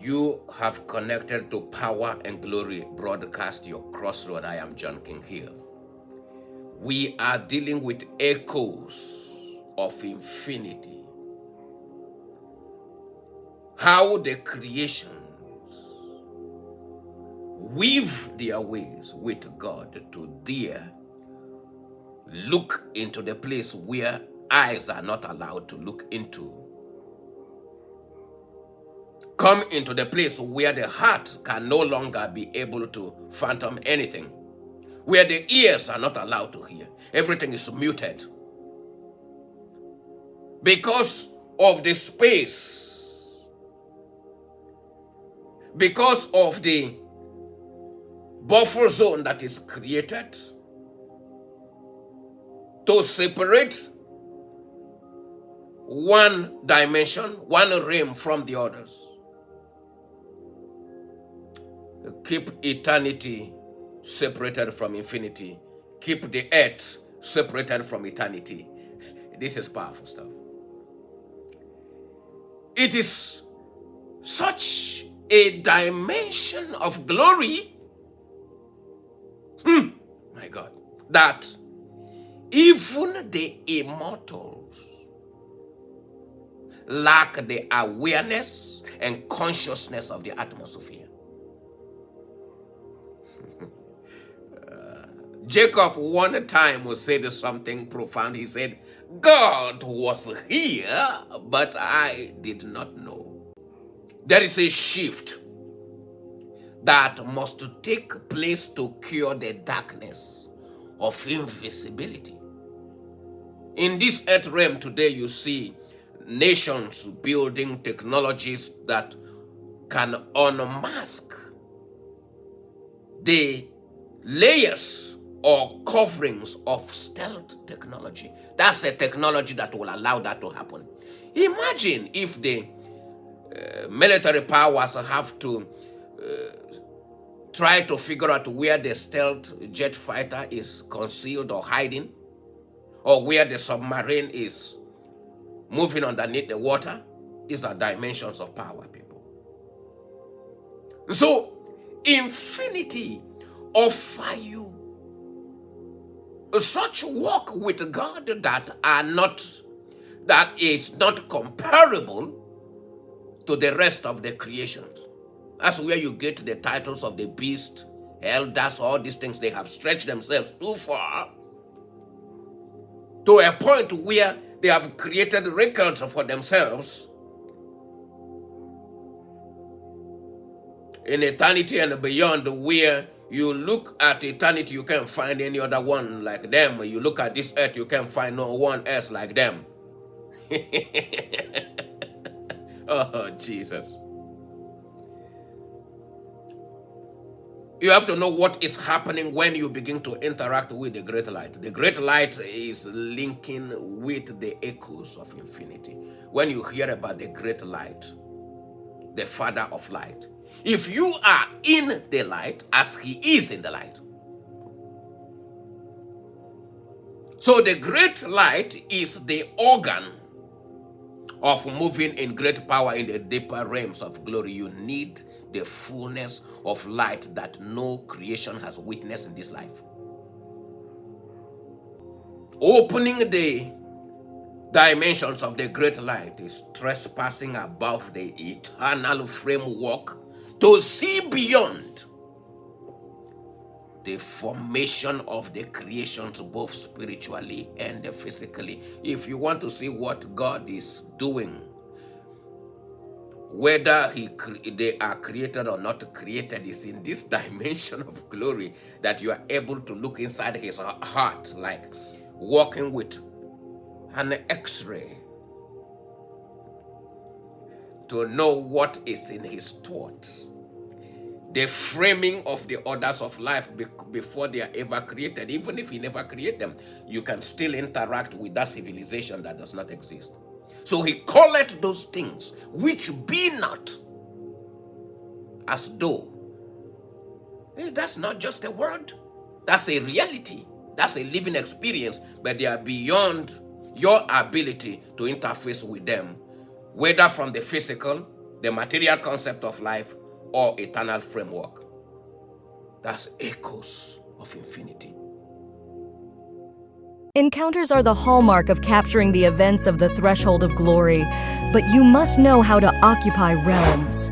You have connected to Power and Glory Broadcast, your crossroad. I am John King Hill. We are dealing with echoes of infinity. How the creations weave their ways with God to dare look into the place where eyes are not allowed to look into. Come into the place where the heart can no longer be able to fathom anything, where the ears are not allowed to hear. Everything is muted because of the space, because of the buffer zone that is created to separate one dimension, one realm from the others. Keep eternity separated from infinity. Keep the earth separated from eternity. This is powerful stuff. It is such a dimension of glory, my God, that even the immortals lack the awareness and consciousness of the atmosphere. Jacob one time said something profound. He said, God was here, but I did not know. There is a shift that must take place to cure the darkness of invisibility. In this earth realm today, you see nations building technologies that can unmask the layers or coverings of stealth technology. That's a technology that will allow that to happen. Imagine if the military powers have to try to figure out where the stealth jet fighter is concealed or hiding, or where the submarine is moving underneath the water. These are dimensions of power, people. So, infinity offer you such walk with God that is not comparable to the rest of the creations. That's where you get the titles of the beast, elders, all these things. They have stretched themselves too far to a point where they have created records for themselves in eternity and beyond, where you look at eternity, you can't find any other one like them. You look at this earth, you can't find no one else like them. Oh, Jesus. You have to know what is happening when you begin to interact with the great light. The great light is linking with the echoes of infinity. When you hear about the great light, the Father of light, if you are in the light as he is in the light. So the great light is the organ of moving in great power in the deeper realms of glory. You need the fullness of light that no creation has witnessed in this life. Opening the dimensions of the great light is trespassing above the eternal framework to see beyond the formation of the creations, both spiritually and physically. If you want to see what God is doing, whether they are created or not created, is in this dimension of glory that you are able to look inside his heart, like walking with an X-ray, to know what is in his thoughts. The framing of the orders of life before they are ever created. Even if he never created them, you can still interact with that civilization that does not exist. So he calleth those things which be not as though. That's not just a word. That's a reality. That's a living experience, but they are beyond your ability to interface with them, whether from the physical, the material concept of life, or eternal framework. That's echoes of infinity. Encounters are the hallmark of capturing the events of the threshold of glory, but you must know how to occupy realms.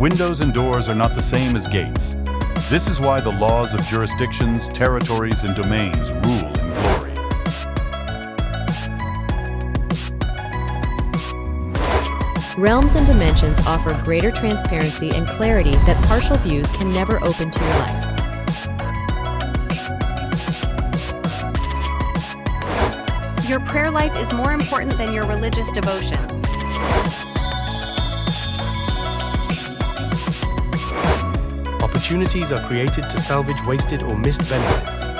Windows and doors are not the same as gates. This is why the laws of jurisdictions, territories, and domains rule in glory. Realms and dimensions offer greater transparency and clarity that partial views can never open to your life. Your prayer life is more important than your religious devotions. Opportunities are created to salvage wasted or missed benefits.